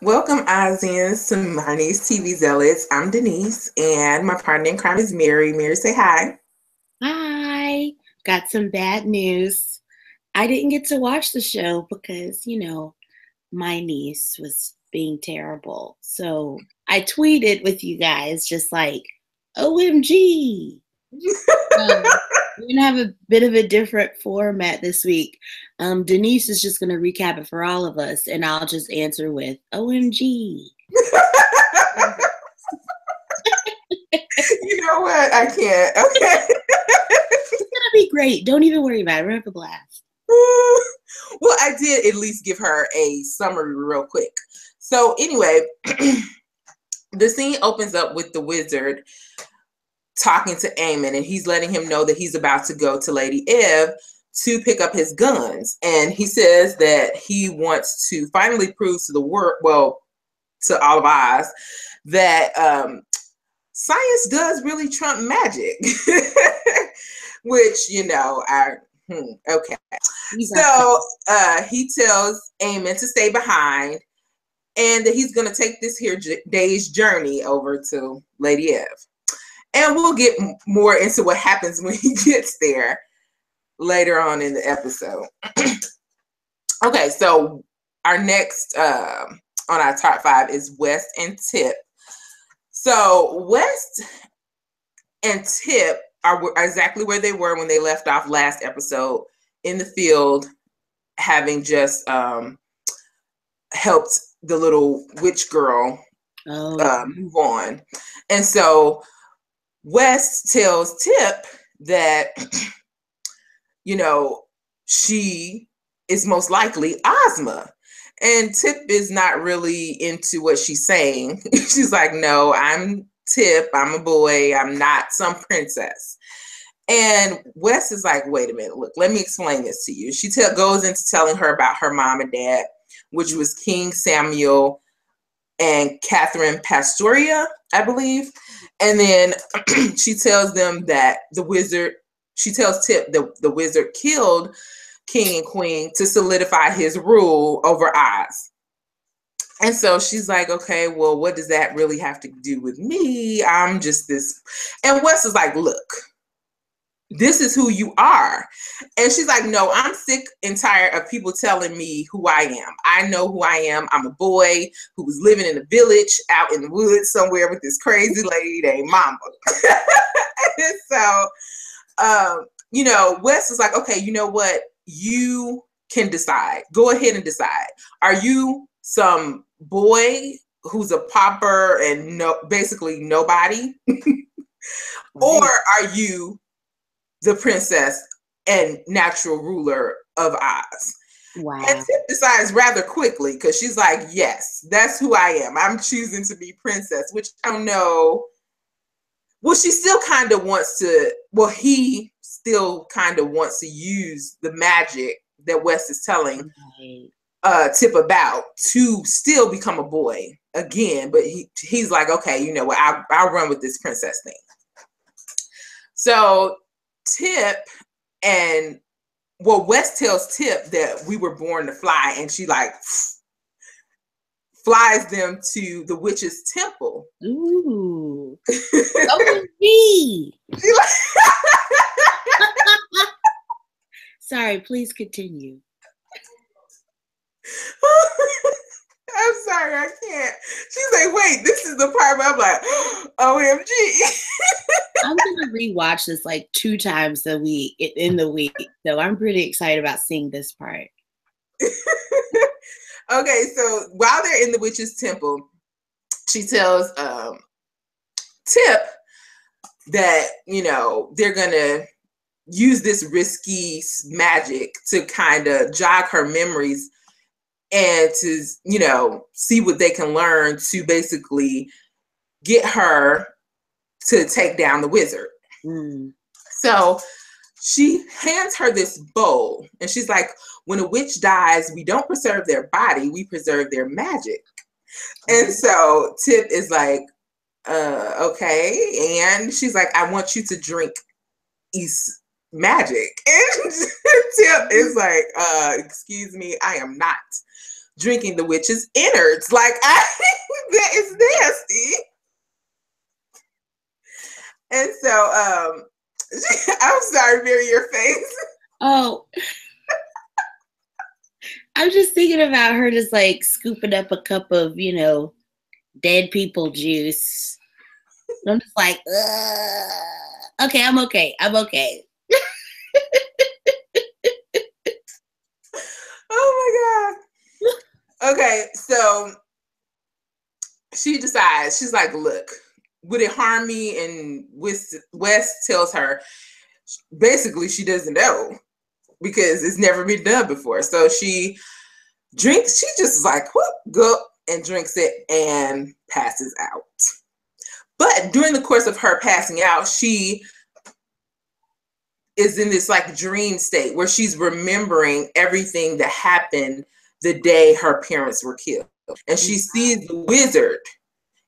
Welcome, Ozians, to my niece TV Zealots. I'm Denise, and my partner in crime is Mary. Mary, say hi. Hi, got some bad news. I didn't get to watch the show because, my niece was being terrible. So I tweeted with you guys just like, OMG. So we're going to have a bit of a different format this week. Denise is just going to recap it for all of us, and I'll just answer with OMG. You know what? I can't. Okay. It's going to be great. Don't even worry about it. We're going to have a blast. Well, I did at least give her a summary real quick. So, anyway, the scene opens up with the wizard talking to Eamon, and he's letting him know that he's about to go to Lady Ev to pick up his guns. And he says that he wants to finally prove to the world, well, to all of us, that science does really trump magic. Which, okay. So he tells Eamon to stay behind and that he's going to take this here day's journey over to Lady Ev. And we'll get more into what happens when he gets there later on in the episode. Okay, so our next on our top 5 is West and Tip. So West and Tip are exactly where they were when they left off last episode, in the field, having just helped the little witch girl move on. And so West tells Tip that, she is most likely Ozma. And Tip is not really into what she's saying. She's like, no, I'm Tip. I'm a boy. I'm not some princess. And Wes is like, wait a minute. Look, let me explain this to you. She goes into telling her about her mom and dad, which was King Samuel and Catherine Pastoria, I believe. And then she tells them that she tells Tip the wizard killed King and Queen to solidify his rule over Oz. And so she's like, okay, well, what does that really have to do with me? I'm just this. And Wes is like, look, this is who you are. And she's like, no, I'm sick and tired of people telling me who I am. I know who I am. I'm a boy who was living in a village out in the woods somewhere with this crazy lady named Mama. And so, Wes is like, okay, you know what? You can decide. Go ahead and decide. Are you some boy who's a pauper and basically nobody? Or are you the princess and natural ruler of Oz? Wow. And Tip decides rather quickly because she's like, yes, that's who I am. I'm choosing to be princess, which I don't know. Well, she still kind of wants to, he still kind of wants to use the magic that West is telling Tip about to still become a boy again. But he's like, okay, you know what? I'll run with this princess thing. So Tip West tells Tip that we were born to fly, and she like flies them to the witch's temple. Ooh. OMG. Sorry, please continue. I'm sorry, I can't. She's like, wait, this is the part where I'm like, OMG. I'm gonna rewatch this like 2 times in the week. So I'm pretty excited about seeing this part. Okay, so while they're in the witch's temple, she tells Tip that, they're gonna use this risky magic to kind of jog her memories and to, see what they can learn to basically get her to take down the wizard. So she hands her this bowl, and she's like, when a witch dies, we don't preserve their body, we preserve their magic. And so Tip is like, okay. And she's like, I want you to drink East magic. And Tip is like, excuse me, I am not drinking the witch's innards. Like, that is nasty. And so, I'm sorry, Mary, your face. Oh, I'm just thinking about her just like scooping up a cup of, dead people juice. And I'm just like, ugh. Okay, I'm okay. I'm okay. Oh my God. Okay, so she decides, she's like, look, would it harm me? And West tells her, basically, she doesn't know because it's never been done before. So she drinks, she just is like, whoop, go and drinks it and passes out. But during the course of her passing out, she is in this like dream state where she's remembering everything that happened the day her parents were killed. And she sees the wizard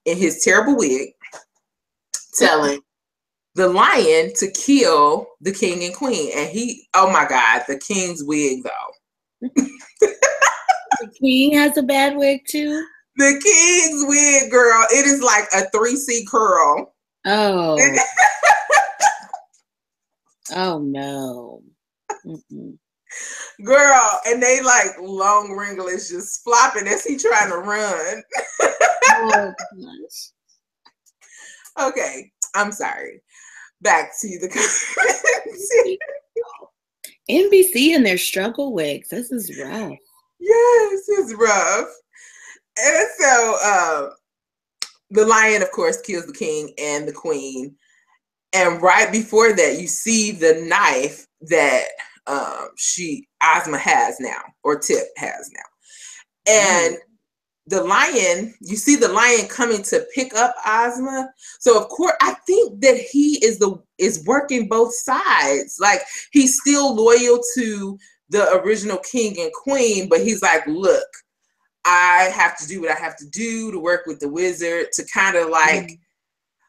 in his terrible wig telling the lion to kill the king and queen. And oh my God, the king's wig though. The king has a bad wig too? The king's wig, girl, it is like a 3C curl. Oh. Oh no. Mm-mm. Girl, and they like long ringlets just flopping as he trying to run. Oh gosh. Okay, I'm sorry. Back to the NBC and their struggle wigs. This is rough. Yes, it's rough. And so the lion, of course, kills the king and the queen. And right before that, you see the knife that Ozma has now, or Tip has now. And the lion, you see the lion coming to pick up Ozma. So of course, I think that he is working both sides. Like, he's still loyal to the original king and queen, but he's like, look, I have to do what I have to do to work with the wizard to kind of like,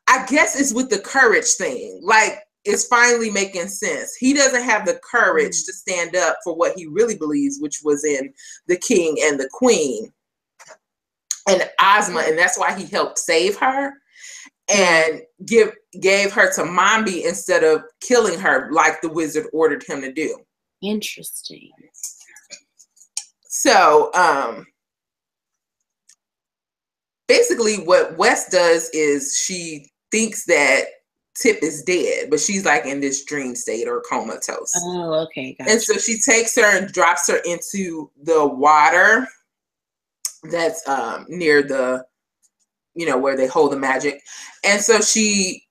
I guess it's with the courage thing. Like, it's finally making sense. He doesn't have the courage to stand up for what he really believes, which was in the king and the queen and Ozma, and that's why he helped save her and gave her to Mombi instead of killing her like the wizard ordered him to do. Interesting. So basically what West does is she thinks that Tip is dead, but she's like in this dream state or comatose. Oh, okay. Gotcha. And so she takes her and drops her into the water that's near the, where they hold the magic. And so she,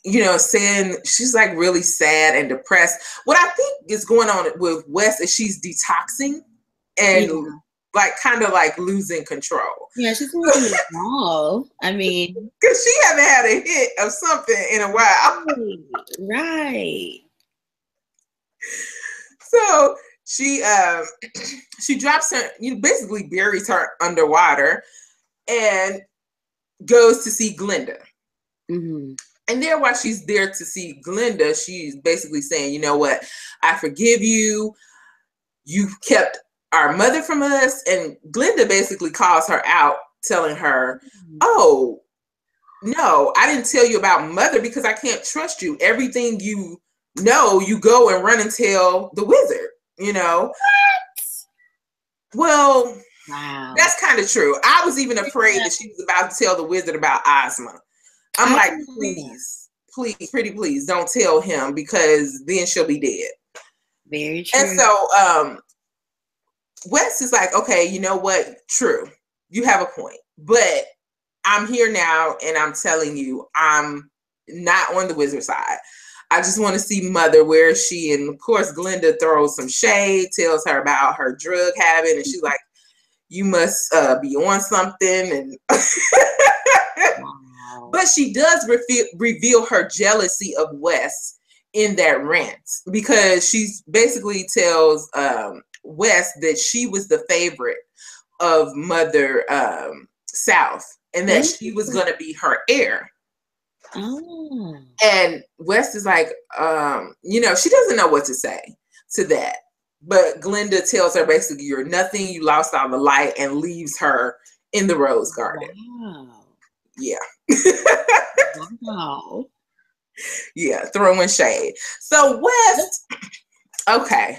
saying she's like really sad and depressed. What I think is going on with West is she's detoxing and like kind of like losing control. Yeah, she's losing control. I mean, because she haven't had a hit of something in a while. Right. So she drops her, basically buries her underwater and goes to see Glinda. Mm-hmm. And there, while she's there to see Glinda, she's basically saying, you know what, I forgive you. You kept our mother from us. And Glinda basically calls her out, telling her, oh, no, I didn't tell you about mother because I can't trust you. Everything you know, you go and run and tell the wizard, What? Well, wow. That's kind of true. I was even afraid that she was about to tell the wizard about Ozma. I'm like, please, pretty please, don't tell him because then she'll be dead. Very true. And so West is like, okay, you know what? True. You have a point. But I'm here now and I'm telling you, I'm not on the wizard side. I just want to see mother. Where is she? And of course, Glinda throws some shade, tells her about her drug habit. And she's like, you must be on something. And wow. But she does reveal her jealousy of West in that rant, because she basically tells West that she was the favorite of Mother South and that she was going to be her heir. Oh. And West is like, she doesn't know what to say to that. But Glenda tells her basically, you're nothing, you lost all the light, and leaves her in the rose garden. Wow. Yeah. Wow. Yeah, throwing shade. So West, okay.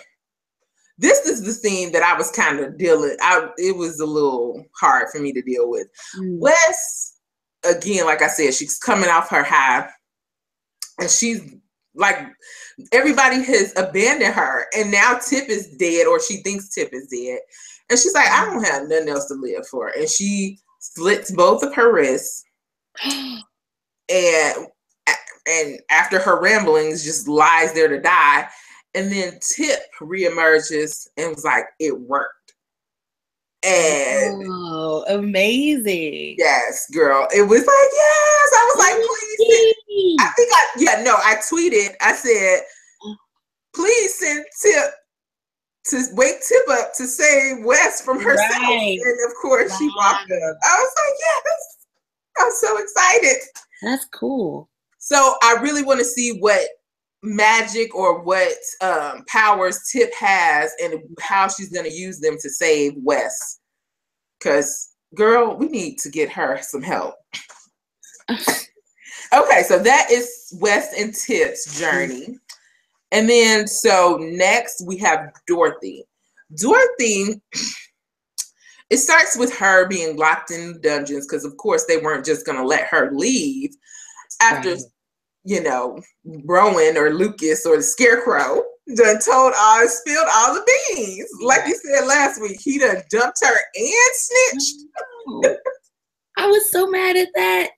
This is the scene that I was kind of it was a little hard for me to deal with. West, again, like I said, she's coming off her high, and she's like, everybody has abandoned her, and now Tip is dead, or she thinks Tip is dead. And she's like, I don't have nothing else to live for. And she slits both of her wrists, and after her ramblings, just lies there to die. And then Tip reemerges and was like, it worked. And amazing. Yes, girl. It was like, yes. I was like, please. I tweeted, I said, please send Tip to wake Tip up to save West from herself. Right. And of course she walked up. I was like, yes. I'm so excited. That's cool. So I really want to see what magic or what powers Tip has and how she's going to use them to save Wes. Because, girl, we need to get her some help. Okay, so that is Wes and Tip's journey. And then, so next we have Dorothy. Dorothy, it starts with her being locked in dungeons because, of course, they weren't just going to let her leave after, Rowan or Lucas or the Scarecrow done spilled all the beans. Like you said last week, he done dumped her and snitched. I was so mad at that.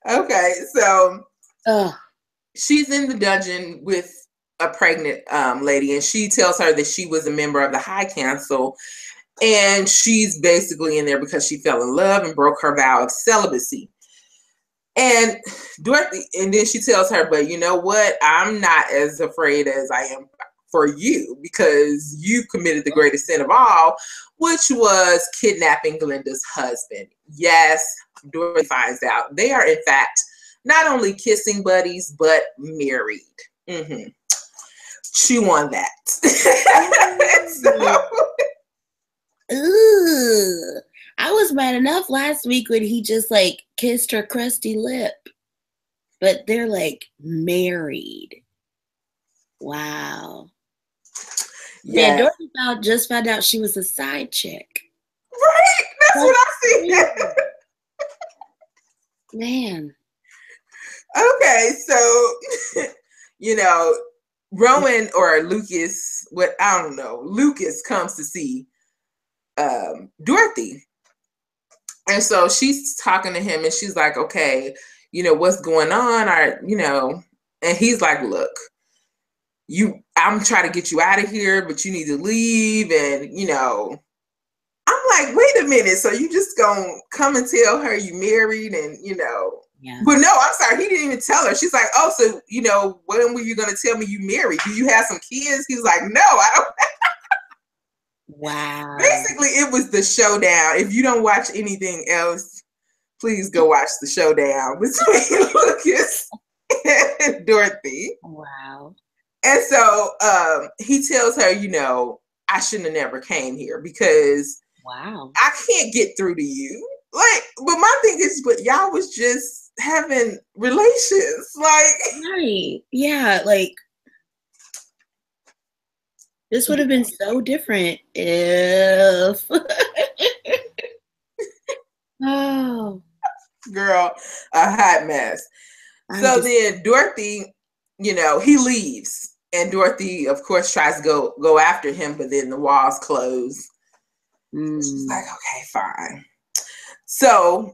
Okay, so she's in the dungeon with a pregnant lady, and she tells her that she was a member of the High Council, and she's basically in there because she fell in love and broke her vow of celibacy. And Dorothy, and then she tells her, but you know what? I'm not as afraid as I am for you because you committed the greatest sin of all, which was kidnapping Glinda's husband. Yes, Dorothy finds out they are in fact not only kissing buddies, but married. Mm-hmm. Chew on that. Ooh, I was mad enough last week when he just like kissed her crusty lip, but they're like married. Wow. Yeah, Dorothy just found out she was a side chick. Right, that's what I see. Man. Okay, so Rowan or Lucas, Lucas comes to see Dorothy. And so she's talking to him and she's like, okay, what's going on? And he's like, look, I'm trying to get you out of here, but you need to leave. And, I'm like, wait a minute. So you just gonna come and tell her you married and, Yeah. But no, I'm sorry. He didn't even tell her. She's like, oh, so, when were you going to tell me you married? Do you have some kids? He's like, no, I don't. Wow. Basically, it was the showdown. If you don't watch anything else, please go watch the showdown between Lucas and Dorothy. Wow. And so he tells her, I shouldn't have never came here because I can't get through to you. Like, but my thing is, but y'all was just having relations. Like, right. Yeah, like this would have been so different if oh, girl, a hot mess. Then Dorothy, he leaves, and Dorothy, of course, tries to go after him, but then the walls close. She's like, okay, fine. So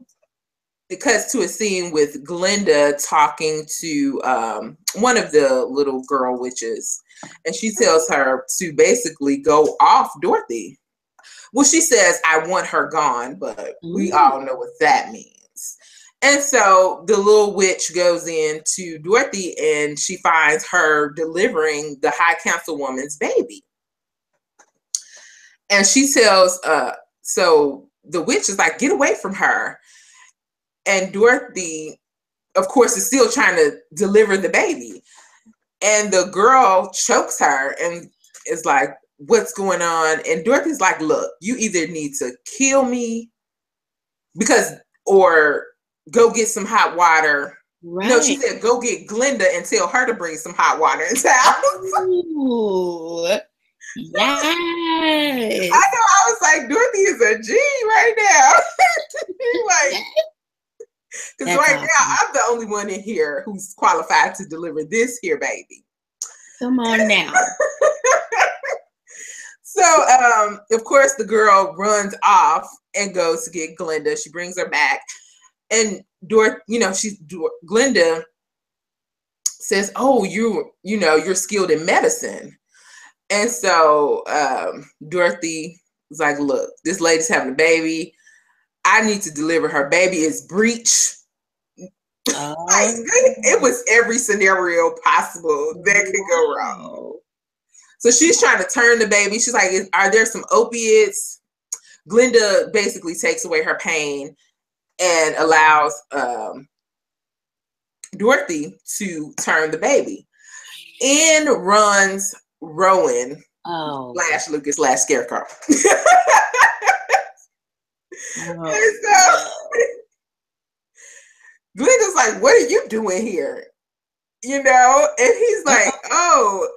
it cuts to a scene with Glinda talking to one of the little girl witches, and she tells her to basically go off Dorothy. Well, she says, I want her gone, but we all know what that means. And so the little witch goes in to Dorothy and she finds her delivering the High Councilwoman's baby. And she tells, so the witch is like, get away from her. And Dorothy, of course, is still trying to deliver the baby. And the girl chokes her and is like, what's going on? And Dorothy's like, look, you either need to kill me or go get some hot water. Right. No, she said, go get Glenda and tell her to bring some hot water in town. Ooh, yes. I know. I was like, Dorothy is a G right now. Like, because right awesome. Now I'm the only one in here who's qualified to deliver this here baby. Come on now. So, of course, the girl runs off and goes to get Glenda. She brings her back, and Glenda says, "Oh, you're skilled in medicine." And so Dorothy was like, "Look, this lady's having a baby. I need to deliver her. Baby is breech." It was every scenario possible that could go wrong. So she's trying to turn the baby. She's like, are there some opiates? Glenda basically takes away her pain and allows Dorothy to turn the baby. In runs Rowan / Lucas / Scarecrow. And so Glenda's like, what are you doing here? And he's like, oh,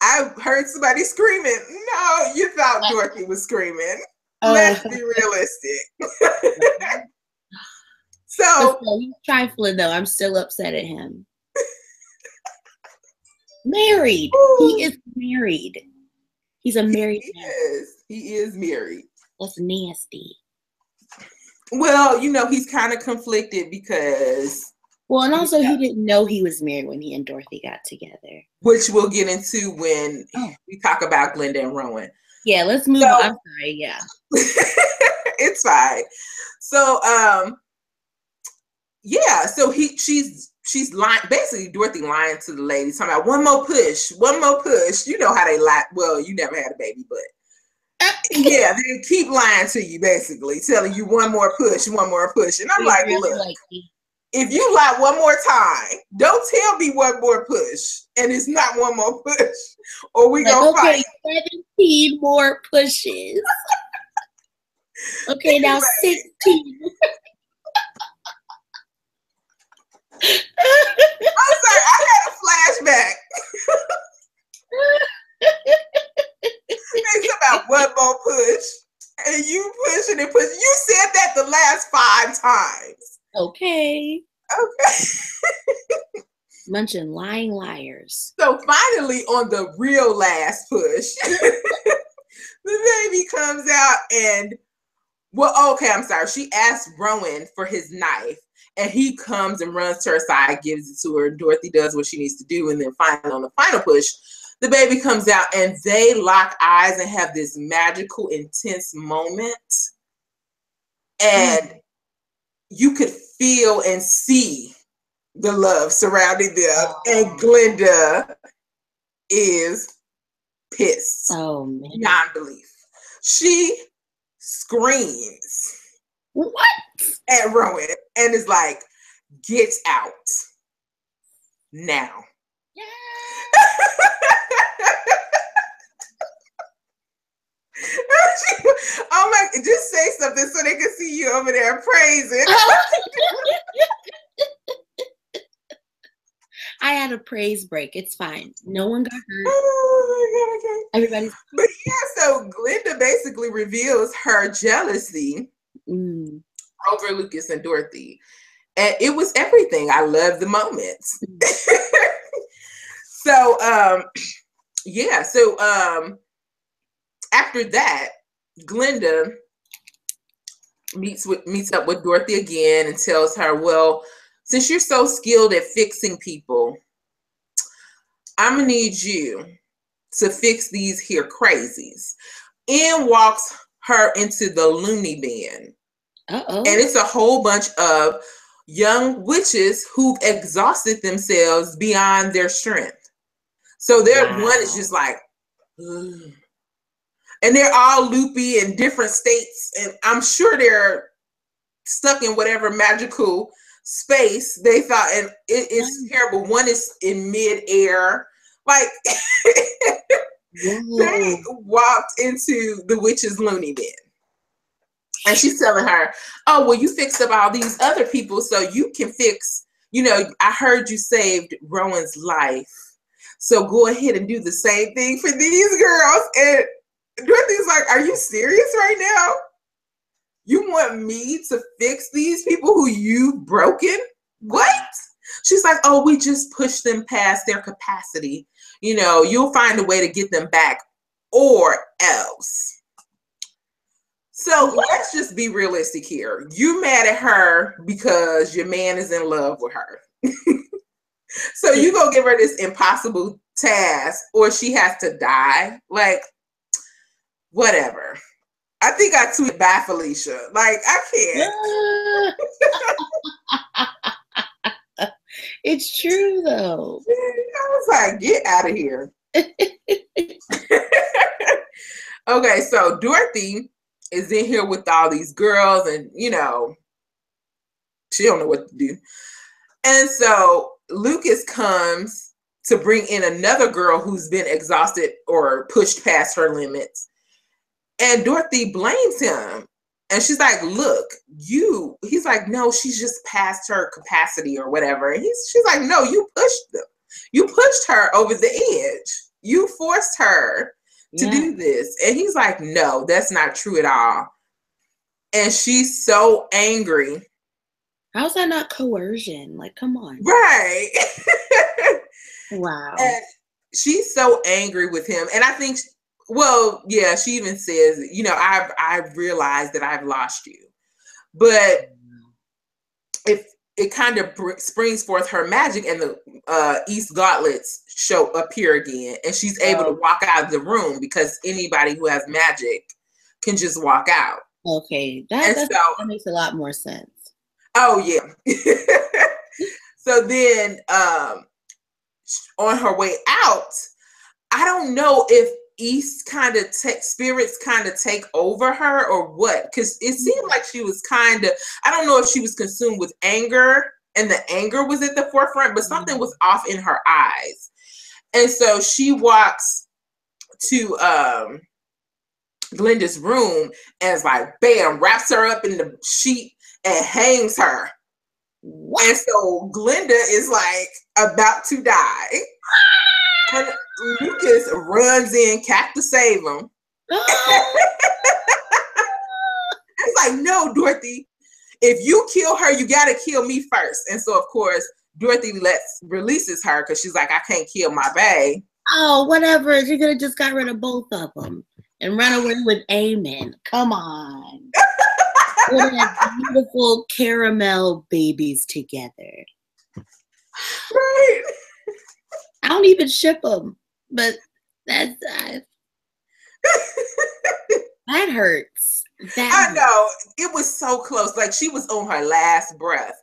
I heard somebody screaming. No, you thought Dorothy was screaming. Let's be realistic. So he's trifling though. I'm still upset at him. Married. He is married. He's a married man. He is married. That's nasty. Well, he's kind of conflicted because... Well, and also he didn't know he was married when he and Dorothy got together. Which we'll get into when we talk about Glenda and Rowan. Yeah, let's move on. I'm sorry, yeah. It's fine. So, so she's lying, basically Dorothy lying to the ladies, talking about one more push. You know how they lie. Well, you never had a baby, but yeah, they keep lying to you, basically, telling you one more push. And I'm like, look, if you lie one more time, don't tell me one more push, and it's not one more push, or we gonna fight. 17 more pushes. Okay, now 16. I'm sorry, I had a flashback. It's about one more push, and you pushing and pushing. You said that the last 5 times. Okay. Munching lying liars. So finally, on the real last push, the baby comes out and, I'm sorry. She asked Rowan for his knife, and he comes and runs to her side, gives it to her. Dorothy does what she needs to do, and then finally, on the final push, the baby comes out, and they lock eyes and have this magical, intense moment. And you could feel and see the love surrounding them. And Glenda is pissed. Oh, man. Beyond belief. She screams. What? At Rowan and is like, get out now. Yeah. Oh my, just say something so they can see you over there praising. I had a praise break. It's fine. No one got hurt. Oh my God, okay. Everybody's. But yeah, so Glenda basically reveals her jealousy over Lucas and Dorothy. And it was everything. I love the moments. So, after that, Glenda meets up with Dorothy again and tells her, well, since you're so skilled at fixing people, I'm gonna need you to fix these here crazies. In walks her into the loony bin. Uh-oh. And it's a whole bunch of young witches who've exhausted themselves beyond their strength. So one is just like, ugh. And they're all loopy in different states. And I'm sure they're stuck in whatever magical space they thought. And it's terrible. One is in midair Like, they Whoa. walked into the witch's loony bin. And she's telling her, oh, well, you fixed up all these other people, so you can fix, I heard you saved Rowan's life. So go ahead and do the same thing for these girls. And Dorothy's like, are you serious right now? You want me to fix these people who you've broken? What? She's like, oh, we just push them past their capacity. You'll find a way to get them back or else. So let's just be realistic here. You mad at her because your man is in love with her. So you gonna give her this impossible task or she has to die? Like, whatever. I think I tweeted bye Felicia. Like, I can't. It's true though. I was like, get out of here. Okay, so Dorothy is in here with all these girls and, she don't know what to do. And so Lucas comes to bring in another girl who's been exhausted or pushed past her limits. And Dorothy blames him. And she's like, look, he's like, no, she's just past her capacity or whatever. And she's like, no, you pushed them. You pushed her over the edge. You forced her to do this. And he's like, no, that's not true at all. And she's so angry. How's that not coercion? Like, come on. Right. Wow. And she's so angry with him. And I think, she even says, I've realized that I've lost you. But if it kind of springs forth her magic and the East Gauntlets appear again. And she's able to walk out of the room because anybody who has magic can just walk out. Okay. That makes a lot more sense. Oh, yeah. So then on her way out, I don't know if East spirits kind of take over her or what, because it seemed like she was I don't know if she was consumed with anger and the anger was at the forefront, but something was off in her eyes. And so she walks to Glenda's room and is like, bam, wraps her up in the sheet and hangs her. What? And so Glenda is like about to die. And Lucas runs in, Cat to save him. It's like, no, Dorothy, if you kill her, you gotta kill me first. And so, of course, Dorothy releases her because she's like, I can't kill my bae. Oh, whatever. She could have just got rid of both of them and run away with Eamon. Come on. We're gonna have beautiful caramel babies together. Right. I don't even ship them, but that hurts. I know. It was so close. Like, she was on her last breath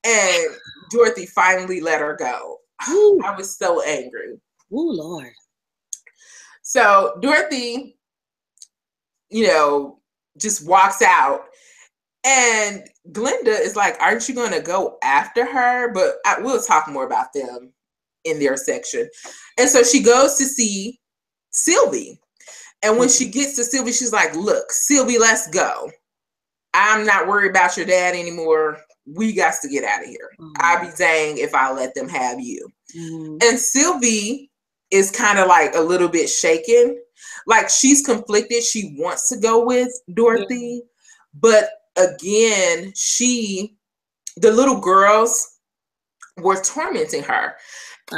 and Dorothy finally let her go. Ooh. I was so angry. Oh, Lord. So Dorothy, just walks out. And Glenda is like, aren't you going to go after her? But we'll talk more about them in their section. And so she goes to see Sylvie. And when she gets to Sylvie, she's like, look, Sylvie, let's go. I'm not worried about your dad anymore. We got to get out of here. I'll be dang if I let them have you. And Sylvie is kind of like a little bit shaken. Like, she's conflicted. She wants to go with Dorothy. But again, the little girls were tormenting her.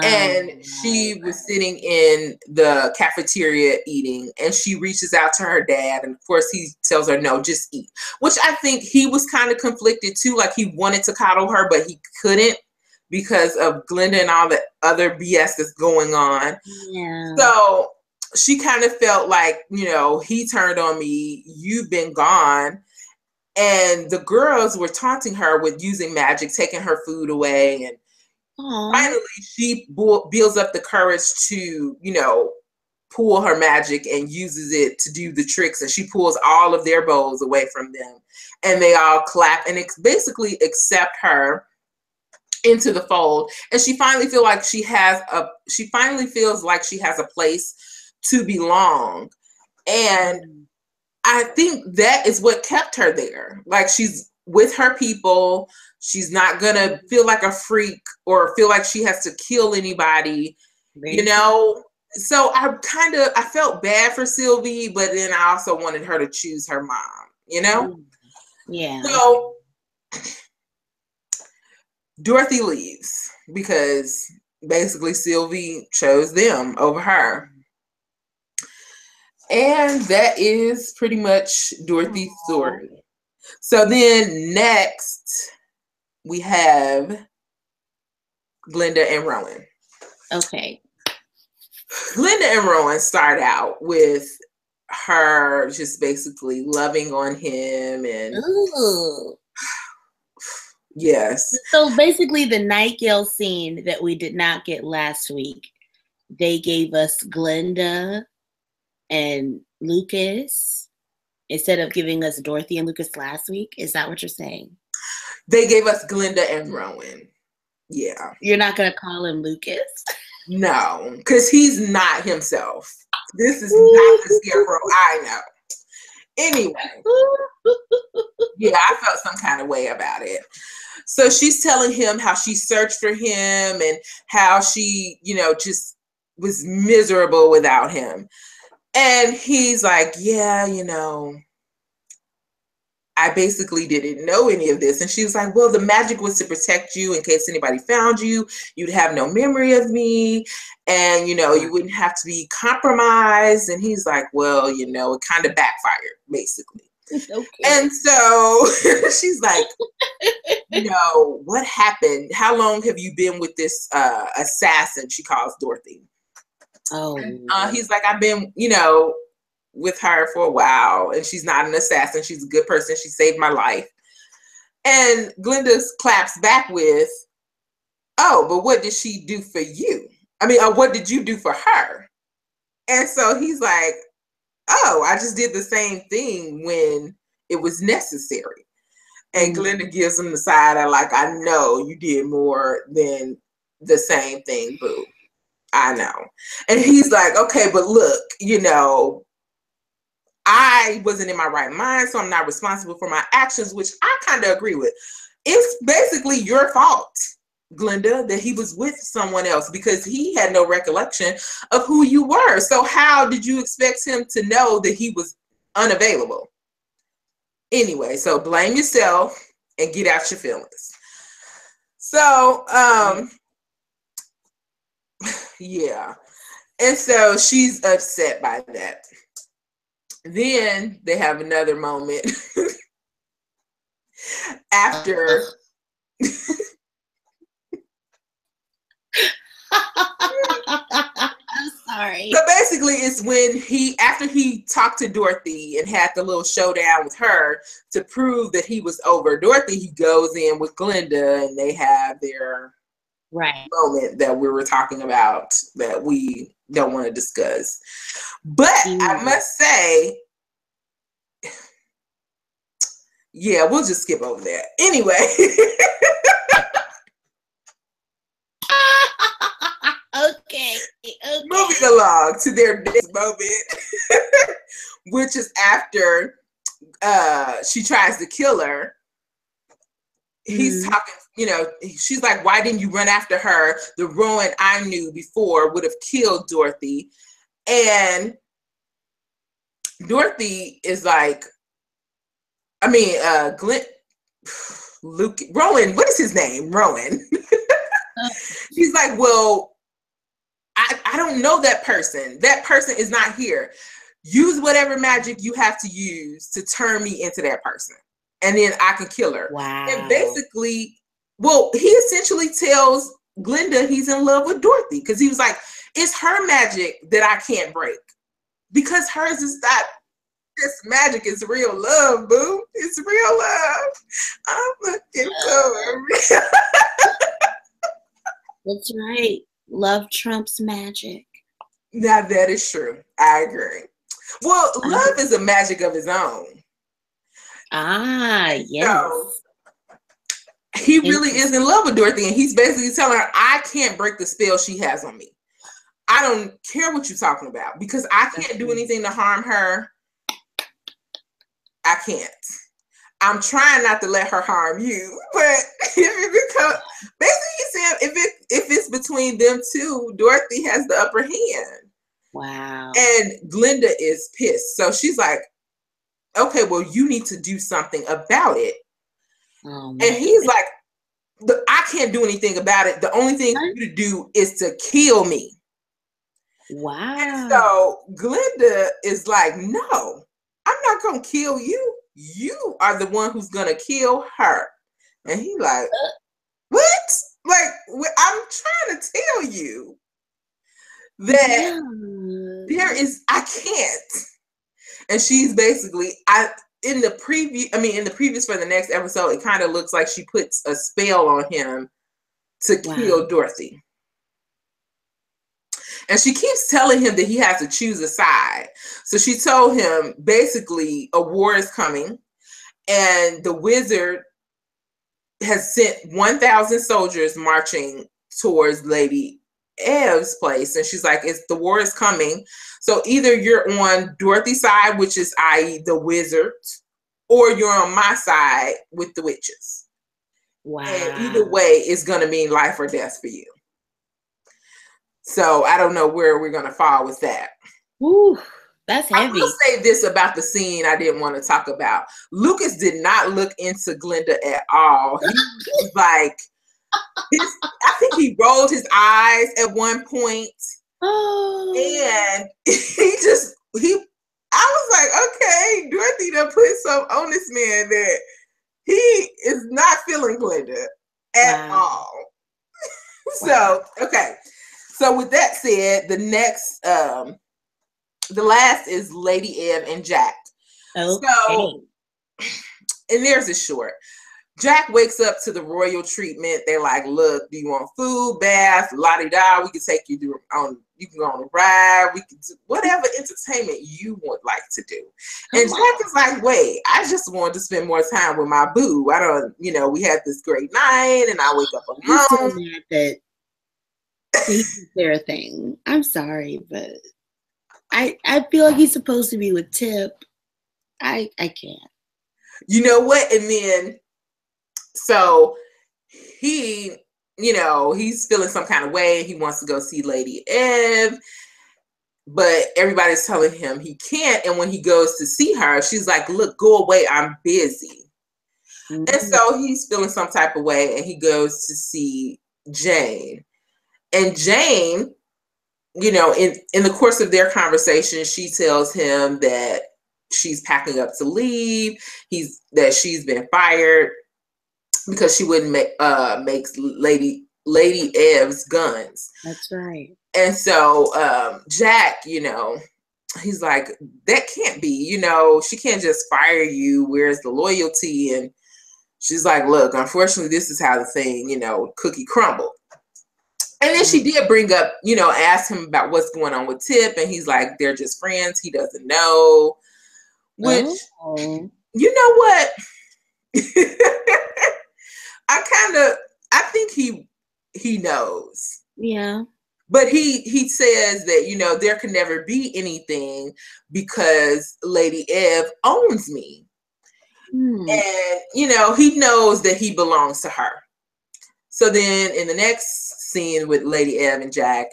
And she was sitting in the cafeteria eating, and she reaches out to her dad. And of course, he tells her, no, just eat, which I think he was kind of conflicted too. Like, he wanted to coddle her, but he couldn't because of Glenda and all the other BS that's going on. Yeah. So she kind of felt like, he turned on me. You've been gone. And the girls were taunting her with using magic, taking her food away. And finally, she builds up the courage to, pull her magic and uses it to do the tricks. And she pulls all of their bows away from them. And they all clap and basically accept her into the fold, and she finally feels like she has a place to belong. And I think that is what kept her there. Like, she's with her people. She's not gonna feel like a freak or feel like she has to kill anybody, you know. So I felt bad for Sylvie, but then I also wanted her to choose her mom, you know? Yeah. So Dorothy leaves because basically Sylvie chose them over her. And that is pretty much Dorothy's story. So then next we have Glenda and Rowan. Okay. Glenda and Rowan start out with her just basically loving on him and Ooh. yes. So basically the Nightgale scene that we did not get last week, they gave us Glenda and Lucas instead of giving us Dorothy and Lucas last week. Is that what you're saying? They gave us Glenda and Rowan. Yeah. You're not going to call him Lucas? No, because he's not himself. This is not the Scarecrow I know. Anyway. Yeah, I felt some kind of way about it. So she's telling him how she searched for him and how she, just was miserable without him. And he's like, yeah, I basically didn't know any of this. And she was like, well, the magic was to protect you in case anybody found you. You'd have no memory of me. And, you wouldn't have to be compromised. And he's like, well, it kind of backfired, basically. Okay. And so she's like, what happened? How long have you been with this assassin? She calls Dorothy. Oh. And, he's like, I've been, with her for a while, and she's not an assassin. She's a good person. She saved my life. And Glenda claps back with, oh, but what did she do for you? I mean, what did you do for her? And so he's like, oh, I just did the same thing when it was necessary. And Glenda gives him the side eye, like, I know you did more than the same thing, boo. I know. And he's like, okay, but look, I wasn't in my right mind, so I'm not responsible for my actions, which I kind of agree with. It's basically your fault, Glenda, that he was with someone else because he had no recollection of who you were. So how did you expect him to know that he was unavailable? Anyway, so blame yourself and get out your feelings. So, yeah. And so she's upset by that. Then they have another moment after I'm sorry. So basically it's when after he talked to Dorothy and had the little showdown with her to prove that he was over Dorothy, he goes in with Glenda and they have their moment that we were talking about that we don't want to discuss. But I must say, yeah, we'll just skip over that. Anyway. Okay. Moving along to their next moment, which is after she tries to kill her. He's talking, she's like, why didn't you run after her? The Rowan I knew before would have killed Dorothy. And Dorothy is like, Rowan, what is his name? Rowan. He's like, well, I don't know that person. That person is not here. Use whatever magic you have to use to turn me into that person. And then I can kill her. Wow. And basically, he essentially tells Glenda he's in love with Dorothy because he was like, it's her magic that I can't break. Because hers is not this magic, is real love, boo. It's real love. I'm looking for real. That's right. Love trumps magic. Now that is true. I agree. Well, love is a magic of its own. Ah, yes. So, he really is in love with Dorothy, and he's basically telling her, I can't break the spell she has on me. I don't care what you're talking about because I can't do anything to harm her. I can't. I'm trying not to let her harm you, but if it becomes basically he said if it's between them two, Dorothy has the upper hand. Wow. And Glinda is pissed. So she's like, okay, well, you need to do something about it. And he's like, I can't do anything about it. The only thing for you to do is to kill me. Wow. And so Glinda is like, no, I'm not going to kill you. You are the one who's going to kill her. And he's like, what? Like, I'm trying to tell you that there is, I can't. And she's basically, in the previous for the next episode, it kind of looks like she puts a spell on him to kill Dorothy. And she keeps telling him that he has to choose a side. So she told him basically a war is coming, and the wizard has sent 1,000 soldiers marching towards Lady Ev's place. And she's like, the war is coming. So either you're on Dorothy's side, which is i.e. the wizard, or you're on my side with the witches. Wow. And either way, it's going to mean life or death for you. So I don't know where we're going to fall with that. Ooh, that's heavy. I will say this about the scene I didn't want to talk about. Lucas did not look into Glinda at all. He was like, I think he rolled his eyes at one point. Oh. And I was like, okay, Dorothy done put some on this man that he is not feeling Glinda at all. So, okay. So with that said, the next, the last is Lady Ev and Jack. Okay. So, and there's a short. Jack wakes up to the royal treatment. They're like, look, do you want food, bath, la-di-da? We can take you you can go on a ride. We can do whatever entertainment you would like to do. And Jack is like, wait, I just wanted to spend more time with my boo. We had this great night and I wake up alone. I'm so mad that he's their thing. I'm sorry, but I feel like he's supposed to be with Tip. I can't. You know what? And then so he's feeling some kind of way. He wants to go see Lady Ev, but everybody's telling him he can't. And when he goes to see her, she's like, look, go away. I'm busy. Mm-hmm. And so he's feeling some type of way, and he goes to see Jane. And Jane, in the course of their conversation, she tells him that she's packing up to leave. That she's been fired because she wouldn't make Lady Ev's guns. That's right. And so Jack, he's like, that can't be. She can't just fire you. Where's the loyalty? And she's like, look, unfortunately, this is how the thing, cookie crumbled. And then she did bring up, ask him about what's going on with Tip. And he's like, they're just friends. He doesn't know. Which, you know what? I think he knows. Yeah. But he says that, there can never be anything because Lady Ev owns me. And, he knows that he belongs to her. So then in the next scene with Lady Ev and Jack,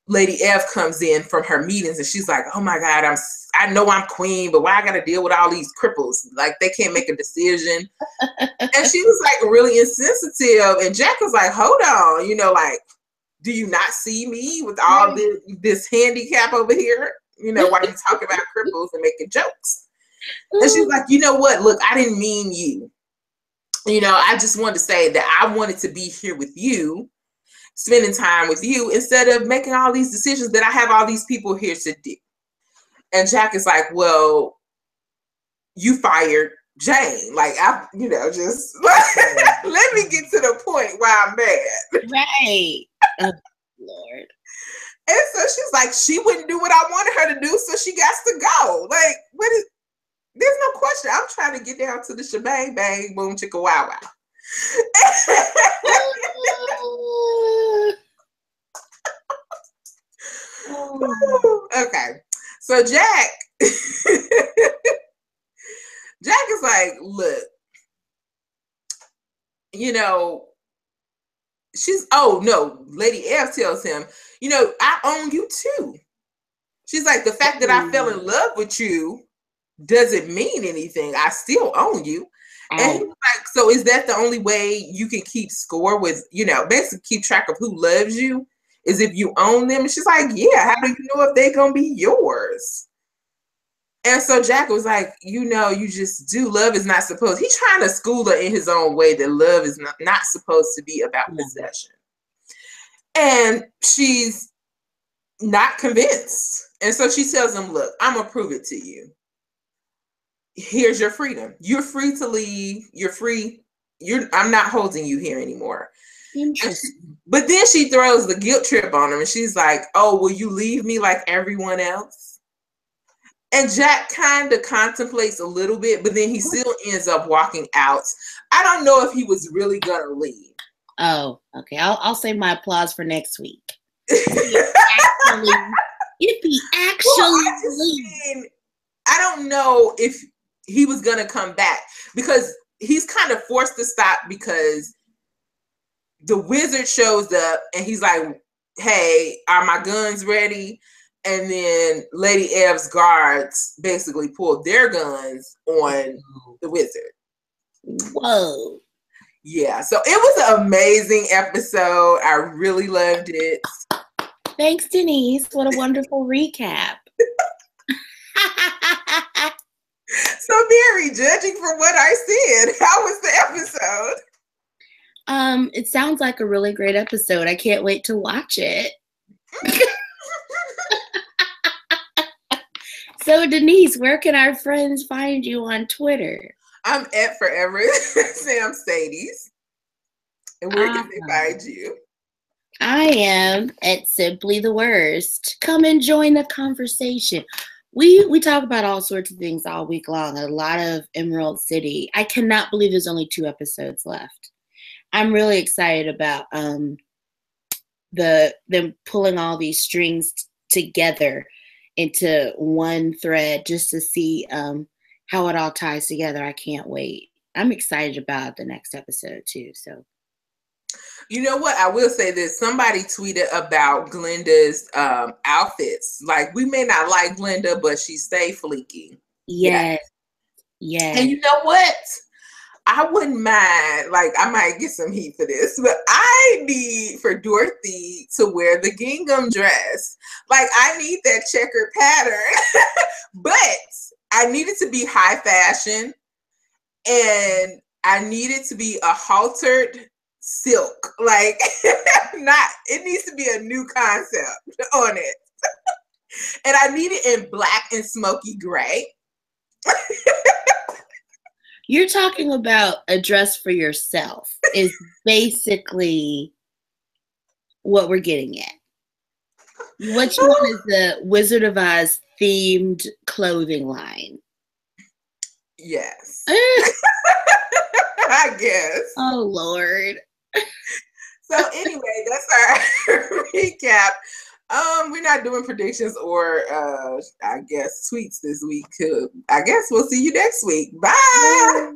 Lady Ev comes in from her meetings and she's like, oh my God, I know I'm queen, but why I got to deal with all these cripples? Like they can't make a decision. And she was like really insensitive. And Jack was like, hold on, like, do you not see me with all this handicap over here? While you talk about cripples and making jokes. And she's like, you know what? Look, I didn't mean you. I just wanted to say that I wanted to be here with you, spending time with you instead of making all these decisions that I have all these people here to do. And Jack is like, well, you fired Jane. Like, just let me get to the point why I'm mad. Right. Oh, Lord. And so she's like, she wouldn't do what I wanted her to do, so she got to go. Like, there's no question. I'm trying to get down to the shebang, bang, boom, chicka, wow, wow. Okay. So Jack is like, look, you know, Lady F tells him, you know, I own you too. She's like, the fact that I fell in love with you doesn't mean anything. I still own you. And he was like, so is that the only way you can keep score with, you know, basically keep track of who loves you is if you own them? And she's like, yeah, how do you know if they're going to be yours? And so Jack was like, you know, you just do. Love is not supposed. He's trying to school her in his own way that love is not supposed to be about possession. And she's not convinced. And so she tells him, look, I'm going to prove it to you. Here's your freedom. You're free to leave. You're free. I'm not holding you here anymore. Interesting. But then she throws the guilt trip on him and she's like, oh, will you leave me like everyone else? And Jack kind of contemplates a little bit, but then he still ends up walking out. I don't know if he was really going to leave. Oh, okay. I'll save my applause for next week. If he actually I don't know if he was going to come back because he's kind of forced to stop because the wizard shows up and he's like, hey, are my guns ready? And then Lady Ev's guards basically pulled their guns on the wizard. Whoa. Yeah, so it was an amazing episode. I really loved it. Thanks, Denise. What a wonderful recap. So, Mary, judging from what I said, how was the episode? It sounds like a really great episode. I can't wait to watch it. So, Denise, where can our friends find you on Twitter? I'm at Forever Sam Sadies. And where can they find you? I am at Simply the Worst. Come and join the conversation. We talk about all sorts of things all week long. A lot of Emerald City. I cannot believe there's only 2 episodes left. I'm really excited about them pulling all these strings together into one thread just to see how it all ties together. I can't wait. I'm excited about the next episode too. So, you know what? I will say this. Somebody tweeted about Glenda's outfits. Like, we may not like Glenda, but she stay fleeky. Yes. Yes. And you know what? I wouldn't mind, like, I might get some heat for this, but I need for Dorothy to wear the gingham dress. Like, I need that checkered pattern, but I need it to be high fashion and I need it to be a haltered silk. Like, it needs to be a new concept on it. And I need it in black and smoky gray. You're talking about a dress for yourself is basically what we're getting at. What you want is the Wizard of Oz themed clothing line. Yes. I guess. Oh, Lord. So anyway, that's our recap. We're not doing predictions or I guess tweets this week. I guess we'll see you next week. Bye.